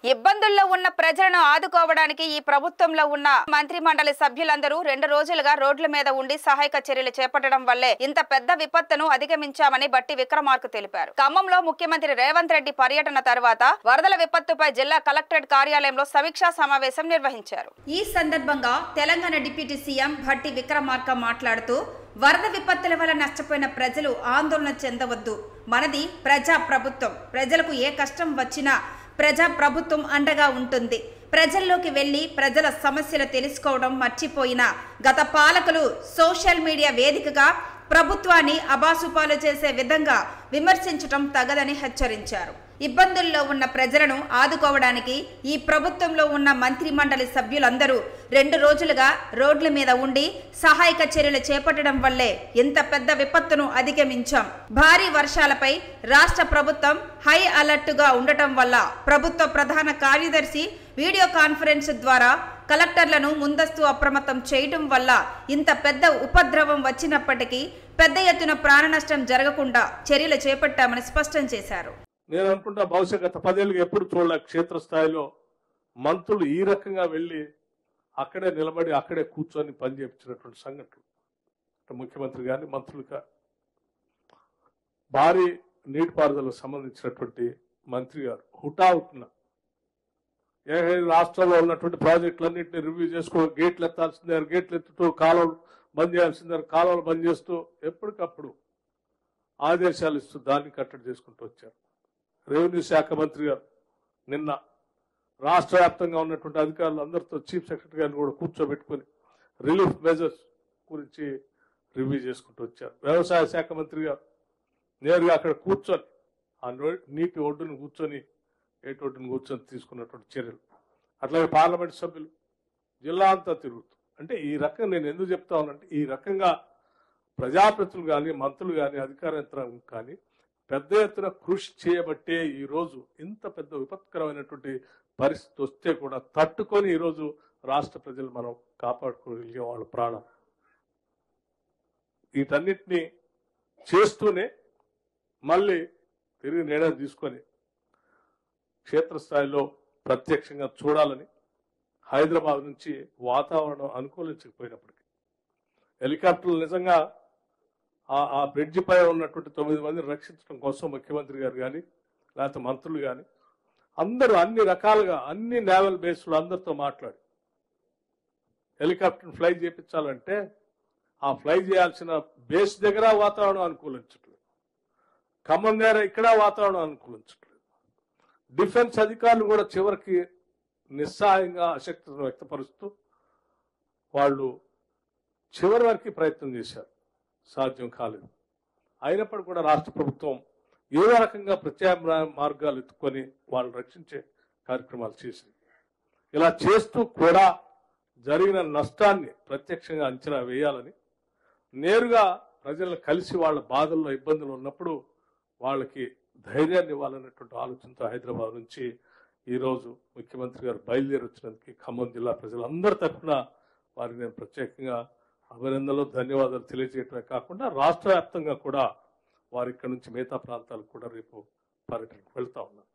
ఇబ్బందుల్లో ఉన్న ప్రజలను ఆదుకోవడానికి ఈ ప్రభుత్వంలో ఉన్న మంత్రి మండలి సభ్యులందరూ 2 రోజులుగా రోడ్ల మీద ఉండి సహాయక చర్యలు చేపట్టడం వల్లే ఇంత పెద్ద విపత్తును అధిగమించామని బట్టి విక్రమార్క తెలిపారు. ఖమ్మంలో ముఖ్యమంత్రి రేవంత్ రెడ్డి పర్యటన తర్వాత వరదల విపత్తుపై జిల్లా కలెక్టరేట్ కార్యాలయంలో సమీక్షా సమావేశం నిర్వహించారు. ఈ సందర్భంగా తెలంగాణ డిప్యూటీ సీఎం బట్టి విక్రమార్క మాట్లాడుతూ వరద విపత్తుల వల్ల నష్టపోయిన ప్రజలు ఆందోళన చెందవద్దు. మనది ప్రజా ప్రభుత్వం. ప్రజలకు ఏ కష్టం వచ్చినా ప్రజా ప్రభుత్వం అండగా ఉంటుంది. ప్రజల్లోకి వెళ్లి ప్రజల సమస్యలు తెలుసుకోవడం మర్చిపోయిన గత పాలకులు సోషల్ మీడియా వేదికగా ప్రభుత్వాన్ని అబాసుపాలు చేసే విధంగా విమర్శించడం తగదని హెచ్చరించారు. ఇబ్బందుల్లో ఉన్న ప్రజలను ఆదుకోవడానికి ఈ ప్రభుత్వంలో ఉన్న మంత్రి మండలి సభ్యులందరూ 2 రోజులుగా రోడ్ల మీద ఉండి సహాయక చర్యలు చేపట్టడం వల్లే ఇంత పెద్ద విపత్తును అధిగమించాం. భారీ వర్షాలపై రాష్ట్ర ప్రభుత్వం హై అలర్ట్గా ఉండటం వల్ల ప్రభుత్వ ప్రధాన కార్యదర్శి వీడియో కాన్ఫరెన్స్ ద్వారా కలెక్టర్లను ముందస్తు అప్రమత్తం చేయడం వల్ల ఇంత పెద్ద ఉపద్రవం వచ్చినప్పటికీ పెద్ద ఎత్తున ప్రాణ నష్టం జరగకుండా చర్యలు చేపట్టామని స్పష్టం చేశారు. నేను అనుకుంటా బహుశా గత 10 ఏళ్ళుగా ఎప్పుడు చూడలే క్షేత్రస్థాయిలో మంత్రులు ఈ రకంగా వెళ్ళి అక్కడే నిలబడి అక్కడే కూర్చొని పనిచేయించినటువంటి సంఘటనలు. ముఖ్యమంత్రి గాని మంత్రులుగా భారీ నీటిపారుదలకు సంబంధించినటువంటి మంత్రి గారు హుటాహుటిన రాష్ట్రంలో ఉన్నటువంటి ప్రాజెక్టులన్నింటినీ రివ్యూ చేసుకో, గేట్లు ఎత్తాల్సిందే, గేట్లు ఎత్తుతూ కాలువలు బంద్ చేయాల్సిందే, కాలువలు బంద్ చేస్తూ ఎప్పటికప్పుడు ఆదేశాలు ఇస్తూ దాన్ని కట్టడి చేసుకుంటూ వచ్చారు. రెవెన్యూ శాఖ మంత్రి గారు నిన్న రాష్ట్ర వ్యాప్తంగా ఉన్నటువంటి అధికారులు అందరితో చీఫ్ సెక్రటరీ గారిని కూడా కూర్చోబెట్టుకుని రిలీఫ్ మెజర్స్ గురించి రివ్యూ చేసుకుంటూ వచ్చారు. వ్యవసాయ శాఖ మంత్రి గారు నేరుగా అక్కడ కూర్చొని ఆ నీటి ఒడ్డును కూర్చొని ఒడ్డును కూర్చొని తీసుకున్నటువంటి చర్యలు. అట్లాగే పార్లమెంట్ సభ్యులు జిల్లా అంతా తిరుగుతూ, అంటే ఈ రకంగా నేను ఎందుకు చెప్తా ఉన్నానంటే ఈ రకంగా ప్రజాప్రతినిధులు కానీ మంత్రులు కానీ అధికార యంత్రాంగం కానీ పెద్ద ఎత్తున కృషి చేయబట్టే ఈరోజు ఇంత పెద్ద విపత్కరమైనటువంటి పరిస్థితి వస్తే కూడా తట్టుకొని ఈరోజు రాష్ట్ర ప్రజలు మనం కాపాడుకోగలిగే వాళ్ళ ప్రాణం. వీటన్నిటినీ చేస్తూనే మళ్ళీ తిరిగి నిర్ణయం తీసుకొని క్షేత్రస్థాయిలో ప్రత్యక్షంగా చూడాలని హైదరాబాద్ నుంచి వాతావరణం అనుకూలించకపోయినప్పటికీ హెలికాప్టర్లు నిజంగా ఆ బ్రిడ్జి పై ఉన్నటువంటి 9 మందిని రక్షించడం కోసం ముఖ్యమంత్రి గారు కానీ లేకపోతే మంత్రులు కానీ అందరూ అన్ని రకాలుగా అన్ని నేవల్ బేస్లు అందరితో మాట్లాడి హెలికాప్టర్ ఫ్లై చేయించాలంటే ఆ ఫ్లై చేయాల్సిన బేస్ దగ్గర వాతావరణం అనుకూలించట్లేదు, ఖమ్మం దగ్గర ఇక్కడ వాతావరణం అనుకూలించట్లేదు. డిఫెన్స్ అధికారులు కూడా చివరికి నిస్సహాయంగా అశక్తిని వ్యక్తపరుస్తూ వాళ్ళు చివరి వరకు ప్రయత్నం చేశారు, సాధ్యం కాలేదు. అయినప్పటికీ కూడా రాష్ట్ర ప్రభుత్వం ఏదో రకంగా ప్రత్యామ్నాయ మార్గాలు ఎత్తుకొని వాళ్ళు రక్షించే కార్యక్రమాలు చేసింది. ఇలా చేస్తూ కూడా జరిగిన నష్టాన్ని ప్రత్యక్షంగా అంచనా వేయాలని, నేరుగా ప్రజలను కలిసి వాళ్ళ బాధల్లో ఇబ్బందులు ఉన్నప్పుడు వాళ్ళకి ధైర్యాన్ని ఇవ్వాలన్నటువంటి ఆలోచనతో హైదరాబాద్ నుంచి ఈరోజు ముఖ్యమంత్రి గారు బయలుదేరి వచ్చినందుకు ఖమ్మం జిల్లా ప్రజలందరి తరఫున వారికి నేను ప్రత్యేకంగా అభినందనలు ధన్యవాదాలు తెలియజేయటమే కాకుండా రాష్ట్ర వ్యాప్తంగా కూడా వారి ఇక్కడ నుంచి మిగతా ప్రాంతాలకు కూడా రేపు పర్యటనకు వెళ్తా ఉన్నారు.